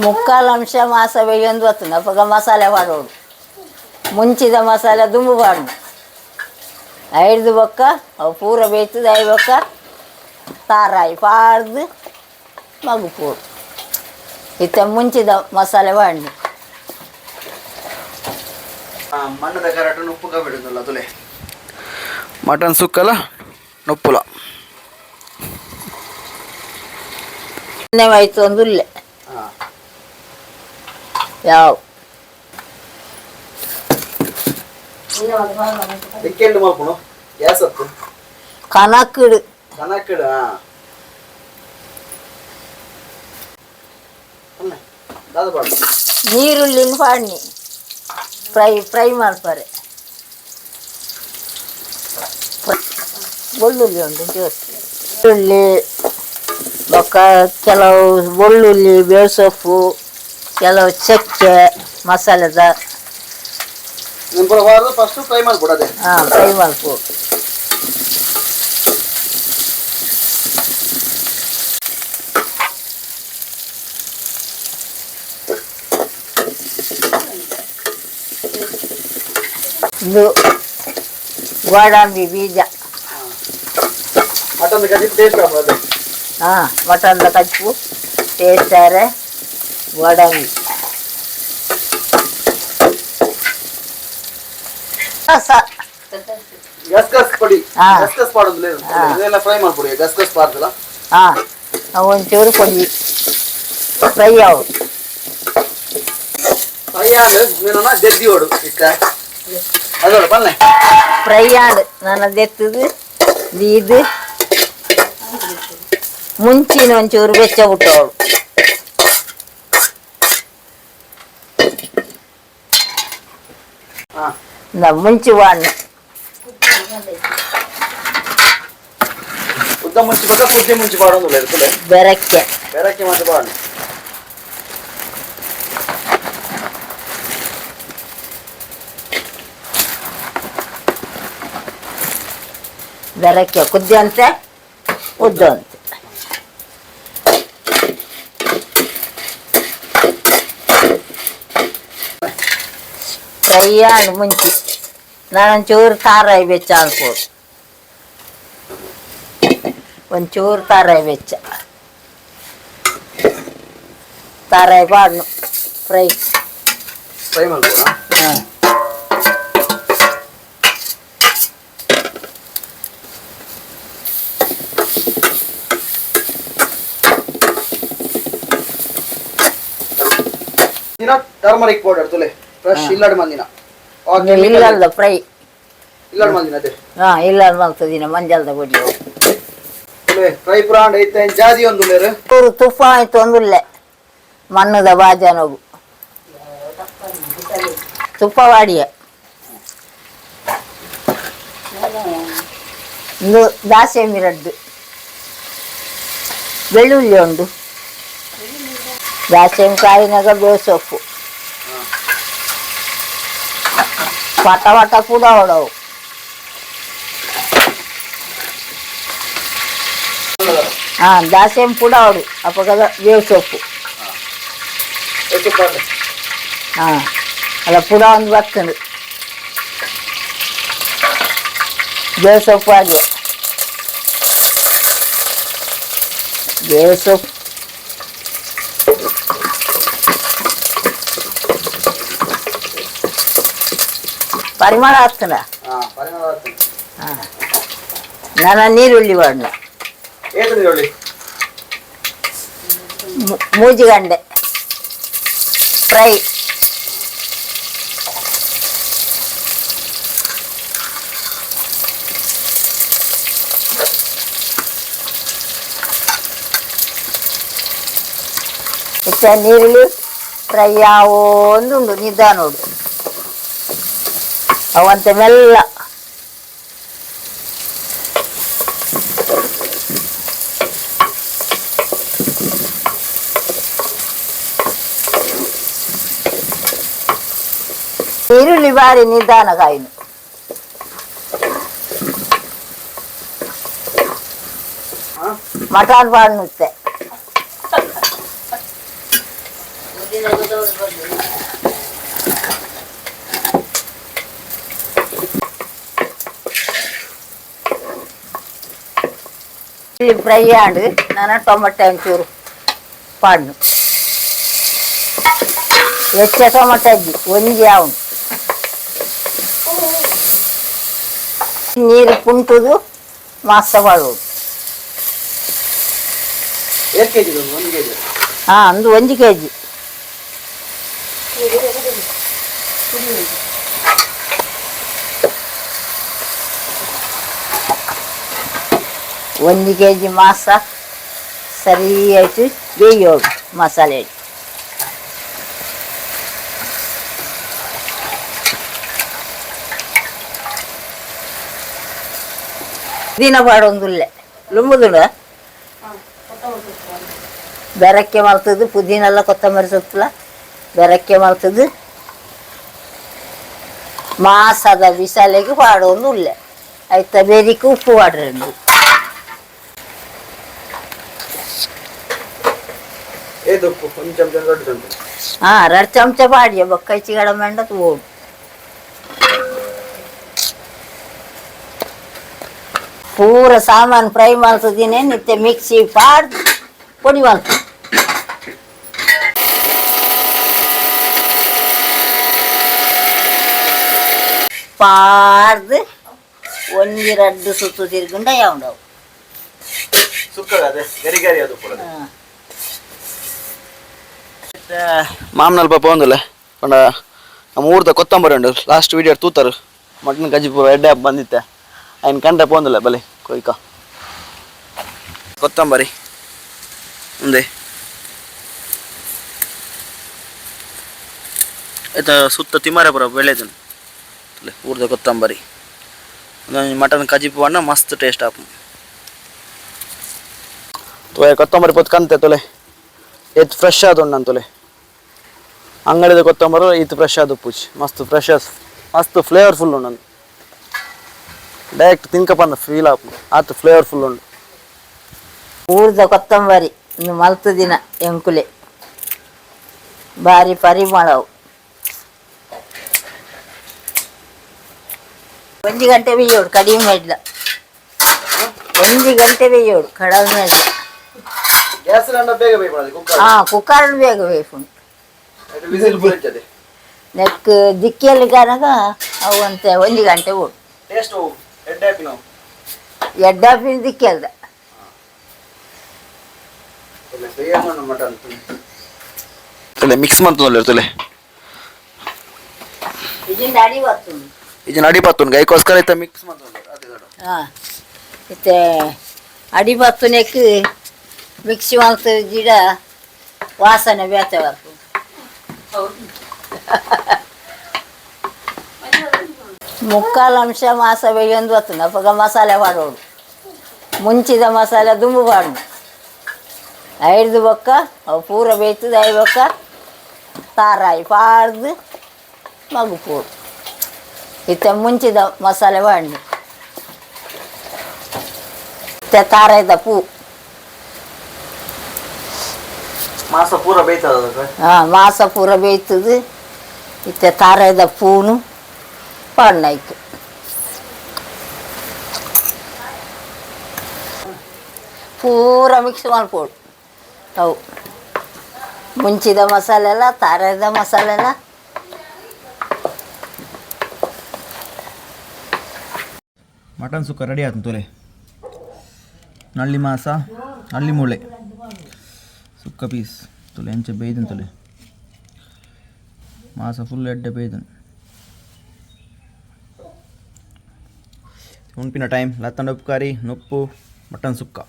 ಮುಕ್ಕಾಲು ಅಂಶ ಮಾಸ ಬೇಯೊಂದು ಬರ್ತದೆ ಅವಾಗ ಮಸಾಲೆ ಮಾಡೋಡು ಮುಂಚಿದ ಮಸಾಲೆ ದುಂಬು ಬಾಡು ಐದು ಬೊಕ್ಕ ಅವು ಪೂರ ಬೇಯ್ತದೆ ಐದು ಬೊಕ್ಕ ತಾರಾಯಿ ಪಾಡ್ದು ಮಗು ಪೂರು ಇತ್ತ ಮುಂಚಿದ ಮಸಾಲೆ ಬಾಡಿ ಮಣ್ಣದ ಕರಟ ಉಪ್ಪು ಬಿಡುದಿಲ್ಲ ತುಲೆ ಮಟನ್ ಸುಕ್ಕಲ ನೊಪ್ಪುಲ ಆಯ್ತು ಒಂದು ಇಲ್ಲೇ ಯಾವ ಕನಕ್ಕಿಡು ನೀರುಳ್ಳಿನ ಪಾಡ್ನಿ ಫ್ರೈ ಮಾಡ್ತಾರೆ ಬೆಳ್ಳುಳ್ಳಿ ಉಂಟು ಈರುಳ್ಳಿ ಬೊಕ್ಕ ಕೆಲವು ಬೆಳ್ಳುಳ್ಳಿ ಬೇಸೊಪ್ಪು ಕೆಲವು ಚಕ್ಕೆ ಮಸಾಲೆದ ಫಸ್ಟ್ ಫ್ರೈ ಮಾಡ್ಕೊಡೋದೆ ಫ್ರೈ ಮಾಡ್ಕೊ ಇದು ಗೋಡಂಬಿ ಬೀಜ ಮಟನ್ ಟೇಸ್ಟ್ ಆಗ್ಬೋದು ಮಟನ್ದ ಕಚ್ಚು ಟೇಸ್ಟಾರೆ ಗೋಡಂಬಿ ಗಸ್ಗಸ್ ಪುಡಿ ಗಸ್ಗಸ್ ಮಾಡೋದಿಲ್ಲ ಇದೆಲ್ಲ ಫ್ರೈ ಮಾಡ್ಬಿಡಿ ಗಸ್ಗಸ್ ಪಾರ್ದಲ್ಲ ಒಂಚೂರು ಪೊಡಿ ಫ್ರೈ ಅವು ಫ್ರೈ ಆಂಡ್ ನೀನು ಜದ್ದಿ ಓಡು ಇಕ್ಕ ಅದೋಡು ಬನ್ನೆ ಫ್ರೈ ಆಂಡ್ ನನ್ನ ದೆತ್ತದು ಇದು ಮುಂಚಿನ ಒಂಚೂರು ಬೆಚ್ಚ ಬಿಟ್ಟವಳು ಮುಂಚಿ ಬಾಣಿ ಉದ್ದ ಮುಂಚಿ ಬೇಕಾ ಕುದ್ದಿ ಮುಂಚಿ ಬಾಡೋದಿಲ್ಲ ಇರ್ತದೆ ಬೆರಕ್ಕೆ ಬೆರಕ್ಕೆ ಮತ್ತೆ ಬಾಣಿ ಬೆರಕ್ಕೆ ಕುದ್ದಿ ಅಂತೆ ಉದ್ದು ಅಂತೆ ಫ್ರೈ ಆಂಡ್ ಮುಂಚಿ ನಾನೊಂಚೂರು ತಾರಾಯಿ ಬೆಚ್ಚ ಅನ್ಕೋದು ಒಂಚೂರು ತಾರಾಯಿ ಬೆಚ್ಚ ತಾರಾಯಿ ಬಾಡ್ನು ಫ್ರೈ ಫ್ರೈ ಮಾಡ್ಬೋದಾ ಟರ್ಮರಿಕ್ ಪೌಡರ್ ತುಲೆ ಫ್ರೆಶ್ ಇಲ್ಲಡ್ ಮಂದಿನ ಇಲ್ಲಲ್ಲ ಫ್ರೈ ಇಲ್ಲಡ್ ಮಂದಿನ ಅದೇ ಇಲ್ಲಡ್ ಮಾಡ್ತದಿನ ಮಂಜಲ್ದ ಪುಡಿ ತುಲೆ ಫ್ರೈ ಪ್ರಾಂಡ್ ಐತೆ ಜಾದಿ ಒಂದು ಲೇರು ಚೂರು ತುಪ್ಪ ಆಯ್ತು ಒಂದುಲ್ಲೆ ಮಣ್ಣದ ಬಾಜನಗು ತುಪ್ಪ ವಾಡಿಯ ಒಂದು ದಾಸೆಮಿರಡ್ಡು ಬೆಳ್ಳುಳ್ಳಿ ಉಂಡು ದಾಸೆಕಾಯಿನಾಗ ಬೇಸೊಪ್ಪು ಪಟ ಪಟ ಕೂಡ ಹೊಡವು ದಾಸೆಂ ಕೂಡ ಹೊಡು ಅಪ್ಪಗದ ಬೇಸೊಪ್ಪು ಅಲ್ಲ ಪುಡ ಒಂದು ಬರ್ತದೆ ಬೇಸೊಪ್ಪು ಹಾಗೆ ಬೇಸೊಪ್ಪು ಪರಿಮಳ ಆಗ್ತದ ನನ್ನ ನೀರುಳ್ಳಿ ಬಾಡ್ನ ಮೂಜಿಗಂಡೆ ಫ್ರೈ ಇತ್ತ ನೀರುಳ್ಳಿ ಫ್ರೈ ಯಾವೋ ಒಂದುಂಡು ನಿಧಾನೋಡು ಅವಂತೆ ಮೆಲ್ಲ ಈರುಳ್ಳಿ ಬಾರಿ ನಿಧಾನ ಕಾಯಿನು ಮಟನ್ ಬಾಡ್ನುತ್ತೆ ಫ್ರೈ ಆಂಡು ನಾನು ಟೊಮೆಟೊ ಒಂಚೂರು ಪಾಡ್ನು ಹೆಚ್ಚ ಟೊಮೆಟೊ ಅಜ್ಜಿ ಒಂಜಿ ಅವನು ನೀರು ಪುಂಟುದು ಮಾಸ ಮಾಡುವುದು ಎಷ್ಟು ಕೆಜಿ 1 ಕೆಜಿ ಹಾಂ ಒಂದು 1 ಕೆಜಿ ಒಂದು ಕೆಜಿ ಮಾಸ ಸರಿಯಾಯಿತು ಬೇಯೋದು ಮಸಾಲೆ ದಿನ ಪಾಡೊಂದುಲ್ಲೆ ಲುಂಬುದುಂಡ ಬೆರಕ್ಕೆ ಮಲ್ತದ್ದು ಪುದೀನ ಎಲ್ಲ ಕೊತ್ತಂಬರಿ ಸೊಪ್ಪುಲ ಬೆರಕ್ಕೆ ಮಲ್ತದ್ದು ಮಾಸದ ಬಿಸಾಲೆಗೆ ಪಾಡೊಂದು ಉಲ್ಲೆ ಆಯ್ತಾ ಬೇರಿಕೆ ಉಪ್ಪು ಪಾಡ್ರಂಡು ಹಾಂ 2 ಚಮಚ ಪಾಡಿಯ ಬೊಕ್ಕೈಚಿ ಗಡ ಮೆಂಡತ್ ಓಡು ಪೂರ ಸಾಮಾನು ಫ್ರೈ ಮಾಡ್ತಿದ್ದೀನಿ ನಿತ್ಯ ಮಿಕ್ಸಿ ಪಾಡ್ದು ಪೊಡಿ ಮಾಡ್ತೀನಿ ಪಾಡ್ದು 1-2 ಸುತ್ತು ತಿರ್ಗುಂಡ ಯಾವ್ದವು ಮಾಮನಲ್ಪ ಪೋಂದುಲೆ ಪಂಡ ನಮ್ಮ ಊರ್ದ ಕೊತ್ತಂಬರಿ ಉಂಡು ಲಾಸ್ಟ್ ವಿಡಿಯೋ ತೂತರು ಮಟನ್ ಗಜ್ಜಿ ಎಡ್ಡೆ ಬಂದಿತ್ತೆ ఆయన కంటే పోందులే బలి కొయ్యక కొత్తంబరి ఉంది అయితే ಸುತ್ತ ತಿಮ್ಮರಪುರ ಬೆಳೆದು ಊರ್ದ ಕೊತ್ತಂಬರಿ ಮಟನ್ ಕಜಿಪು ಅನ್ನ ಮಸ್ತ್ ಟೇಸ್ಟ್ ಆಪು ತೋಯ ಕೊತ್ತಂಬರಿ ಪೊತ್ತು ಕಂತೆ ತೊಲೆ ಎತ್ತು ಫ್ರೆಶ್ ಆದ ನಾನು ತೊಲೆ ಅಂಗಡಿದ ಕೊತ್ತಂಬರಿ ಇದು ಫ್ರೆಶ್ ಆದ ಪೂಜಿ ಮಸ್ತ್ ಫ್ರೆಶ್ ಮಸ್ತ್ ಫ್ಲೇವರ್ಫುಲ್ ಉಂಡು ಡೈರೆಕ್ಟ್ ತಿನ್ಕಪ್ಪ ಫೀಲ್ ಆತು ಫ್ಲೇವರ್ಫುಲ್ ಉಂಡು ಊರ್ದ ಕೊತ್ತಂಬರಿ ಇನ್ನು ಮಲ್ತು ದಿನ ಎಂಕುಲೆ ಭಾರಿ ಪರಿಮಳವು 1 ಗಂಟೆ ಬೇಯೋಡು ಕಡಿಮೆ ಮಾಡಿಲ್ಲ 1 ಗಂಟೆ ಬೇಯೋಡು ಕಡಿಮೆ ಮಾಡಿಲ್ಲ ಹಾಂ ಕುಕ್ಕರ್ ಬೇಗ ಬೇಯ್ಕೊಂಡು ನೆಕ್ ದಿಕ್ಕಿಯಲ್ಲಿ ಕಾರಣಗ ಅವು ಅಂತ 1 ಗಂಟೆ ಓಡು ಎಡ್ಡಾಪಿನ ದಿಕ್ಕಲ್ದ ಮಿಕ್ಸ್ ಮಾಡ್ತಲೆ ಇದನ್ನ ಅಡಿ ಬರ್ತುಂಡು ಗೈಕೋಸ್ಕರ ಇತ್ತ ಮಿಕ್ಸ್ ಮಾಡ್ತುಂಡು ಹಾಂ ಮತ್ತೆ ಅಡಿ ಬತ್ತುನೆಕ್ ಮಿಕ್ಸಿ ಮಾಡ್ತ ಗಿಡ ವಾಸನೆ ಬೇತೆ ಬರ್ತದೆ ಮುಕ್ಕಾಲು ಅಂಶ ಮಾಸ ಬೇಯೊಂದು ಬರ್ತದೆ ಅವಾಗ ಮಸಾಲೆ ಮಾಡೋದು ಮುಂಚಿದ ಮಸಾಲೆ ದುಂಬು ಪಾಡ್ದು 5 ಬೊಕ್ಕ ಅವು ಪೂರ ಬೇಯ್ತದೆ 5 ಬೊಕ್ಕ ತಾರಾಯಿ ಪಾಡ್ದು ಮಗು ಪೂಡು ಇತ್ತ ಮುಂಚಿದ ಮಸಾಲೆ ಪಾಡ್ದು ಇತ್ತ ತಾರಾಯ್ದ ಪೂ ಮಾಸ ಪೂರ ಬೇಯ್ತದ ಹಾಂ ಮಾಸ ಪೂರ ಬೇಯ್ತದೆ ಇತ್ತ ತಾರಾಯ್ದ ಪೂನು ಪಾಡ್ನಾಯ್ತು ಪೂರ ಮಿಕ್ಸ್ ಮಾಡ್ಕೊಡು ಅವು ಮುಂಚಿದ ಮಸಾಲೆ ಎಲ್ಲ ತಾರಾಯ್ದ ಮಸಾಲೆ ಎಲ್ಲ ಮಟನ್ ಸುಕ್ಕ ರೆಡಿ ಆಯ್ತು ತೊಲೆ ನಳ್ಳಿ ಮಾಸ ನಳ್ಳಿ ಮೂಳೆ ಸುಕ್ಕ ಪೀಸ್ ತೊಲೆ ಎಂಚ ಬೇಯ್ದನ್ ತೊಲೆ ಮಾಸ ಫುಲ್ ಎಡ್ಡೆ ಬೇಯ್ದನ್ ಉಂಪಿನ ಟೈಮ್ ಲತ್ತಂಡ ಉಪ್ಪು ಕಾರಿ ನೊಪ್ಪು ಮಟನ್ ಸುಕ್ಕ